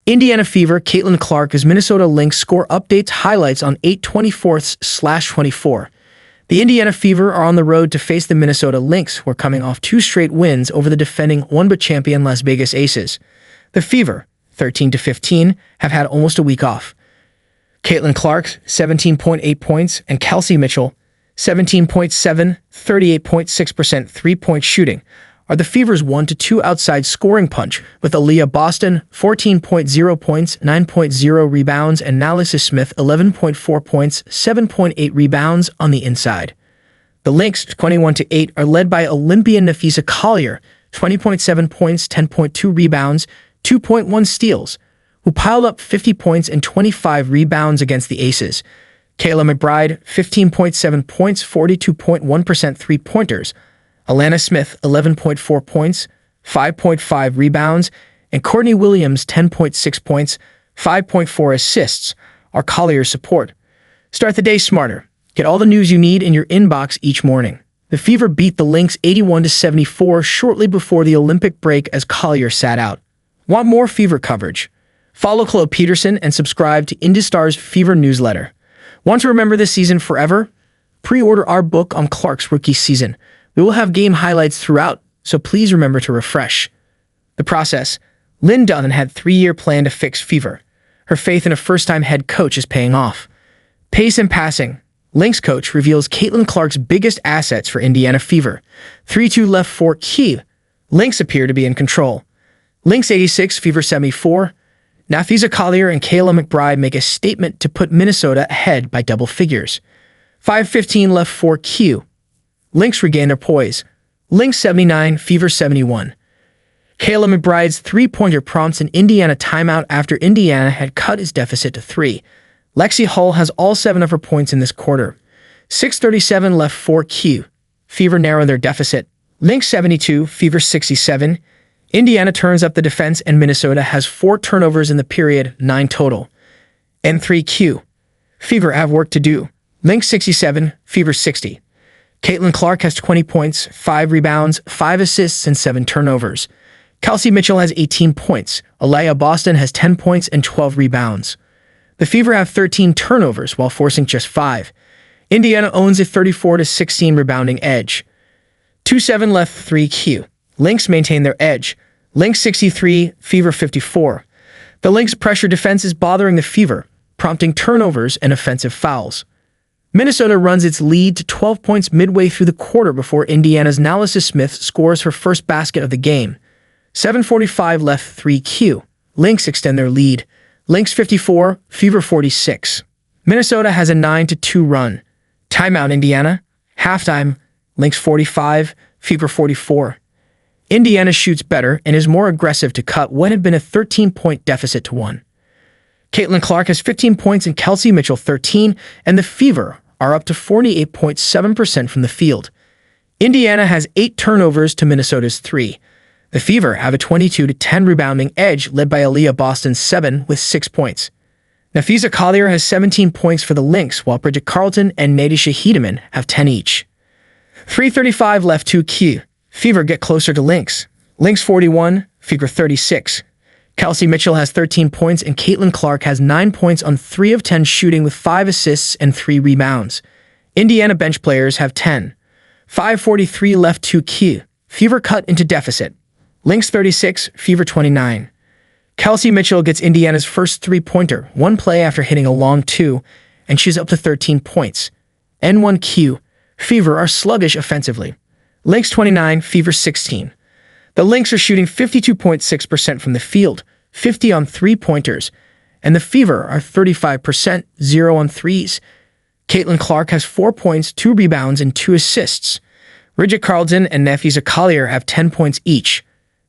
Indiana Fever, Caitlin Clark as Minnesota Lynx score updates highlights on 8/24/24. The Indiana Fever are on the road to face the Minnesota Lynx, who are coming off 2 straight wins over the defending one-but champion Las Vegas Aces. The Fever, 13-15, have had almost a week off. Caitlin Clark, 17.8 points, and Kelsey Mitchell, 17.7, 38.6% three-point shooting, are the Fever's 1-2 outside scoring punch, with Aliyah Boston, 14.0 points, 9.0 rebounds, and NaLyssa Smith, 11.4 points, 7.8 rebounds on the inside. The Lynx, 21-8, are led by Olympian NaLyssa Collier, 20.7 points, 10.2 rebounds, 2.1 steals, who piled up 50 points and 25 rebounds against the Aces. Kayla McBride, 15.7 points, 42.1% three-pointers, Aliyah Smith, 11.4 points, 5.5 rebounds, and Courtney Williams, 10.6 points, 5.4 assists, are Collier's support. Start the day smarter. Get all the news you need in your inbox each morning. The Fever beat the Lynx 81-74 shortly before the Olympic break as Collier sat out. Want more Fever coverage? Follow Chloe Peterson and subscribe to IndyStar's Fever newsletter. Want to remember this season forever? Pre-order our book on Clark's rookie season. We will have game highlights throughout, so please remember to refresh. The process. Lynn Dunn had a 3-year plan to fix Fever. Her faith in a first-time head coach is paying off. Pace and passing. Lynx coach reveals Caitlin Clark's biggest assets for Indiana Fever. 3-2 left 4 key. Lynx appear to be in control. Lynx 86, Fever 74. NaLyssa Collier and Kayla McBride make a statement to put Minnesota ahead by double figures. 5:15 left 4 Q. Lynx regain their poise. Lynx 79, Fever 71. Kayla McBride's three-pointer prompts an Indiana timeout after Indiana had cut its deficit to 3. Lexi Hull has all 7 of her points in this quarter. 6:37 left 4 Q. Fever narrow their deficit. Lynx 72, Fever 67. Indiana turns up the defense and Minnesota has 4 turnovers in the period, 9 total. N3Q. Fever have work to do. Lynx 67, Fever 60. Caitlin Clark has 20 points, 5 rebounds, 5 assists, and 7 turnovers. Kelsey Mitchell has 18 points. Aliyah Boston has 10 points and 12 rebounds. The Fever have 13 turnovers while forcing just 5. Indiana owns a 34-16 rebounding edge. 2:7 left 3 Q. Lynx maintain their edge. Lynx 63, Fever 54. The Lynx pressure defense is bothering the Fever, prompting turnovers and offensive fouls. Minnesota runs its lead to 12 points midway through the quarter before Indiana's NaLyssa Smith scores her first basket of the game. 7:45 left 3 Q. Lynx extend their lead. Lynx 54, Fever 46. Minnesota has a 9-2 run. Timeout Indiana. Halftime, Lynx 45, Fever 44. Indiana shoots better and is more aggressive to cut what had been a 13-point deficit to 1. Caitlin Clark has 15 points and Kelsey Mitchell 13, and the Fever are up to 48.7% from the field. Indiana has 8 turnovers to Minnesota's 3. The Fever have a 22-10 rebounding edge led by Aliyah Boston 7 with 6 points. NaLyssa Collier has 17 points for the Lynx, while Bridget Carlton and Nadisha Hedeman have 10 each. 3:35 left 2 Q. Fever get closer to Lynx. Lynx 41, Fever 36. Kelsey Mitchell has 13 points and Caitlin Clark has 9 points on 3 of 10 shooting with 5 assists and 3 rebounds. Indiana bench players have 10. 5:43 left 2 Q. Fever cut into deficit. Lynx 36, Fever 29. Kelsey Mitchell gets Indiana's first 3-pointer, 1 play after hitting a long 2, and she's up to 13 points. N1Q. Fever are sluggish offensively. Lynx 29, Fever 16. The Lynx are shooting 52.6% from the field, 50 on 3-pointers, and the Fever are 35%, 0 on 3s. Caitlin Clark has 4 points, 2 rebounds, and 2 assists. Bridget Carlton and NaLyssa Collier have 10 points each.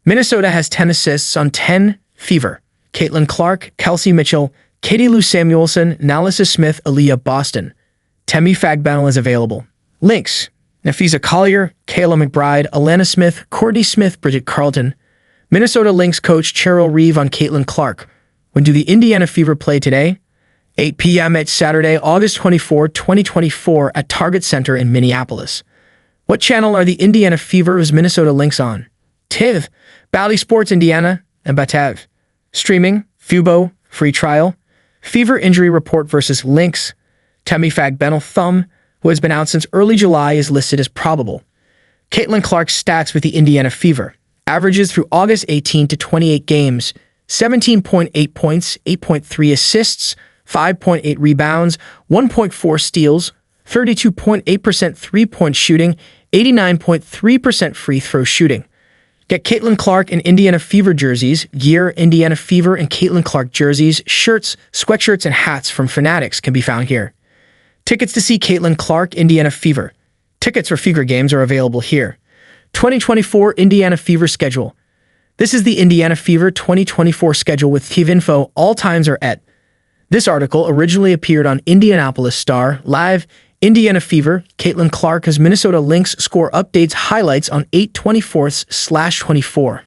Minnesota has 10 assists on 10 Fever. Caitlin Clark, Kelsey Mitchell, Katie Lou Samuelson, NaLyssa Smith, Aliyah Boston. Temi Fagbannel is available. Lynx. NaLyssa Collier, Kayla McBride, Aliyah Smith, Courtney Smith, Bridget Carlton. Minnesota Lynx coach Cheryl Reeve on Caitlin Clark. When do the Indiana Fever play today? 8 p.m. at Saturday, August 24, 2024 at Target Center in Minneapolis. What channel are the Indiana Fever's Minnesota Lynx on? TIV, Bally Sports Indiana, and Batev. Streaming, Fubo, free trial. Fever injury report versus Lynx. Temifag Benel Thumb, who has been out since early July, is listed as probable. Caitlin Clark's stats with the Indiana Fever. Averages through August 18 to 28 games. 17.8 points, 8.3 assists, 5.8 rebounds, 1.4 steals, 32.8% three-point shooting, 89.3% free throw shooting. Get Caitlin Clark and Indiana Fever jerseys, gear, Indiana Fever and Caitlin Clark jerseys, shirts, sweatshirts, and hats from Fanatics can be found here. Tickets to see Caitlin Clark, Indiana Fever. Tickets for Fever games are available here. 2024 Indiana Fever schedule. This is the Indiana Fever 2024 schedule with TeamInfo. All times are at. This article originally appeared on Indianapolis Star, Live, Indiana Fever. Caitlin Clark has Minnesota Lynx score updates highlights on 8/24/24.